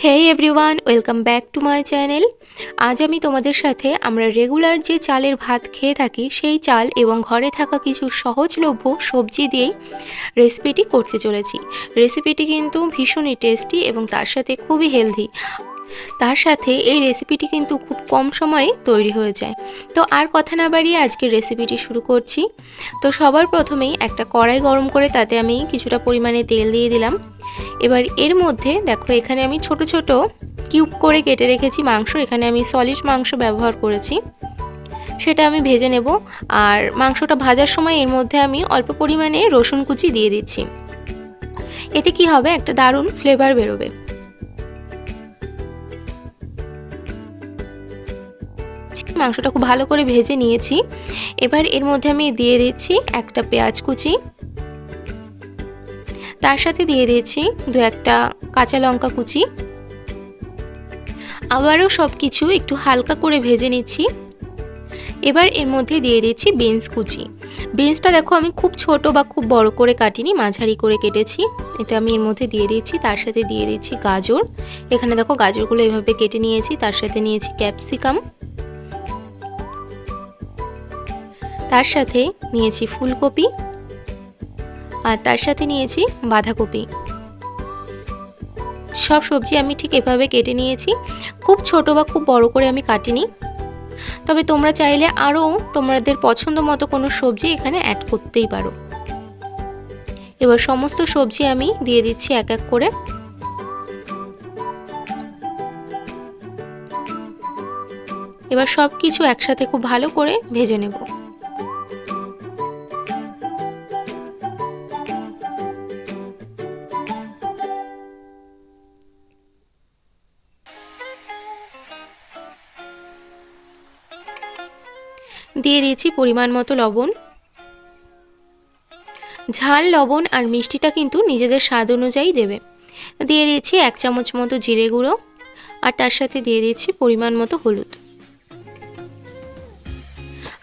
Hey everyone, welcome back to my channel. আজ আমি তোমাদের সাথে আমরা রেগুলার যে চালের ভাত খেয়ে থাকি সেই চাল এবং ঘরে থাকা কিছু সহজলভ্য সবজি দিয়েই রেসিপিটি করতে চলেছি। রেসিপিটি কিন্তু ভীষণই টেস্টি এবং তার সাথে খুবই হেলদি। তার সাথে এই রেসিপিটি কিন্তু খুব কম সময়ে তৈরি হয়ে যায়। তো আর কথা না বাড়িয়ে আজকের রেসিপিটি শুরু করছি। তো সবার প্রথমেই একটা কড়াই গরম করে তাতে আমি কিছুটা পরিমাণে তেল দিয়ে দিলাম। এবার এর মধ্যে দেখো, এখানে আমি ছোট ছোট কিউব করে কেটে রেখেছি মাংস। এখানে আমি সলিড মাংস ব্যবহার করেছি, সেটা আমি ভেজে নেব। আর মাংসটা ভাজার সময় এর মধ্যে আমি অল্প পরিমাণে রসুন কুচি দিয়ে দিচ্ছি। এতে কি হবে, একটা দারুণ ফ্লেভার বেরোবে। মাংসটা খুব ভালো করে ভেজে নিয়েছি। এবার এর মধ্যে আমি দিয়ে দিচ্ছি একটা পেঁয়াজ কুচি, তার সাথে দিয়ে দিয়েছি দু একটা কাঁচা লঙ্কা কুচি। আবারও সব কিছু একটু হালকা করে ভেজে নিচ্ছি। এবার এর মধ্যে দিয়ে দিচ্ছি বিনস কুচি। বিনসটা দেখো আমি খুব ছোট বা খুব বড় করে কাটিনি, মাঝারি করে কেটেছি। এটা আমি এর মধ্যে দিয়ে দিচ্ছি। তার সাথে দিয়ে দিচ্ছি গাজর। এখানে দেখো গাজরগুলো এভাবে কেটে নিয়েছি। তার সাথে নিয়েছি ক্যাপসিকাম, তার সাথে নিয়েছি ফুলকপি, আর তার সাথে নিয়েছি বাঁধাকপি। সব সবজি আমি ঠিক এভাবে কেটে নিয়েছি। খুব ছোট বা খুব বড় করে আমি কাটিনি, তবে তোমরা চাইলে আরও তোমাদের পছন্দ মতো কোনো সবজি এখানে অ্যাড করতেই পারো। এবার সমস্ত সবজি আমি দিয়ে দিচ্ছি এক এক করে। এবার সব কিছু একসাথে খুব ভালো করে ভেজে নেব। দিয়ে দিয়েছি পরিমাণ মতো লবণ। ঝাল, লবণ আর মিষ্টিটা কিন্তু নিজেদের স্বাদ অনুযায়ী দেবে। দিয়ে দিয়েছি 1 চামচ মতো জিরে গুঁড়ো, আর তার সাথে দিয়ে দিয়েছি পরিমাণ মতো হলুদ।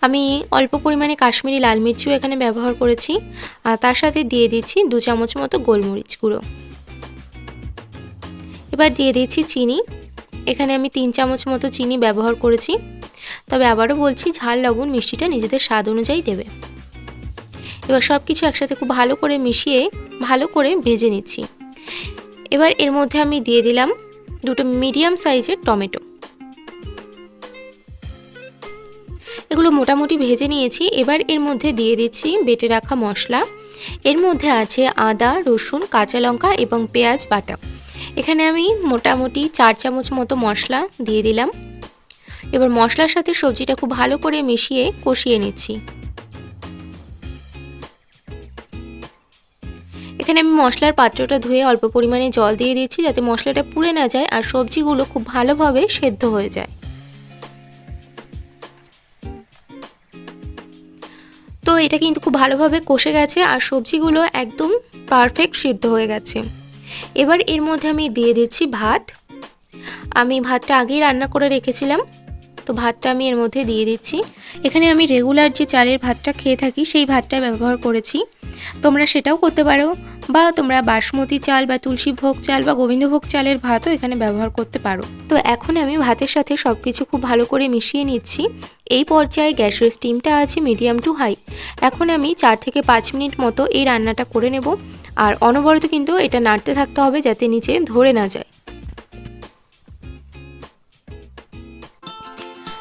আমি অল্প পরিমাণে কাশ্মীরি লাল মির্চিও এখানে ব্যবহার করেছি, আর তার সাথে দিয়ে দিচ্ছি 2 চামচ মতো গোলমরিচ গুঁড়ো। এবার দিয়ে দিচ্ছি চিনি। এখানে আমি 3 চামচ মতো চিনি ব্যবহার করেছি, তবে আবারও বলছি ঝাল, লবণ, মিষ্টিটা নিজেদের স্বাদ অনুযায়ী দেবে। এবার সব কিছু একসাথে খুব ভালো করে মিশিয়ে ভালো করে ভেজে নিচ্ছি। এবার এর মধ্যে আমি দিয়ে দিলাম 2টো মিডিয়াম সাইজের টমেটো। এগুলো মোটামুটি ভেজে নিয়েছি। এবার এর মধ্যে দিয়ে দিচ্ছি বেটে রাখা মশলা। এর মধ্যে আছে আদা, রসুন, কাঁচা লঙ্কা এবং পেঁয়াজ বাটা। এখানে আমি মোটামুটি 4 চামচ মতো মশলা দিয়ে দিলাম। এবার মশলার সাথে সবজিটা খুব ভালো করে মিশিয়ে কষিয়ে নিচ্ছি। এখানে আমি মশলার পাত্রটা ধুয়ে অল্প পরিমাণে জল দিয়ে দিচ্ছি, যাতে মশলাটা পুড়ে না যায় আর সবজিগুলো খুব ভালোভাবে সেদ্ধ হয়ে যায়। তো এটা কিন্তু খুব ভালোভাবে কষে গেছে আর সবজিগুলো একদম পারফেক্ট সিদ্ধ হয়ে গেছে। এবার এর মধ্যে আমি দিয়ে দিচ্ছি ভাত। আমি ভাতটা আগেই রান্না করে রেখেছিলাম, তো ভাতটা আমি এর মধ্যে দিয়ে দিচ্ছি। এখানে আমি রেগুলার যে চালের ভাতটা খেয়ে থাকি সেই ভাতটা ব্যবহার করেছি। তোমরা সেটাও করতে পারো, বা তোমরা বাসমতি চাল বা তুলসী ভোগ চাল বা গোবিন্দভোগ চালের ভাতও এখানে ব্যবহার করতে পারো। তো এখন আমি ভাতের সাথে সব কিছু খুব ভালো করে মিশিয়ে নিচ্ছি। এই পর্যায়ে গ্যাসের স্টিমটা আছে মিডিয়াম টু হাই। এখন আমি 4 থেকে 5 মিনিট মতো এই রান্নাটা করে নেব, আর অনবরত কিন্তু এটা নাড়তে থাকতে হবে যাতে নিচে ধরে না যায়।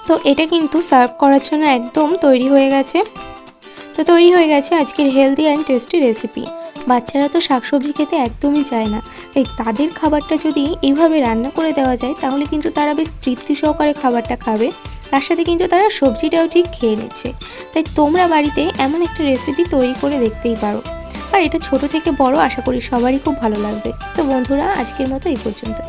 তো এটা কিন্তু সার্ভ করার জন্য একদম তৈরি হয়ে গেছে। তো তৈরি হয়ে গেছে আজকের হেলদি অ্যান্ড টেস্টি রেসিপি। বাচ্চারা তো শাকসবজি খেতে একদমই চায় না, তাই তাদের খাবারটা যদি এইভাবে রান্না করে দেওয়া যায় তাহলে কিন্তু তারা বেশ তৃপ্তি সহকারে খাবারটা খাবে। তার সাথে কিন্তু তারা সবজিটাও ঠিক খেয়ে নিচ্ছে। তাই তোমরা বাড়িতে এমন একটা রেসিপি তৈরি করে দেখতেই পারো, আর এটা ছোট থেকে বড় আশা করি সবারই খুব ভালো লাগবে। তো বন্ধুরা, আজকের মতো এই পর্যন্ত।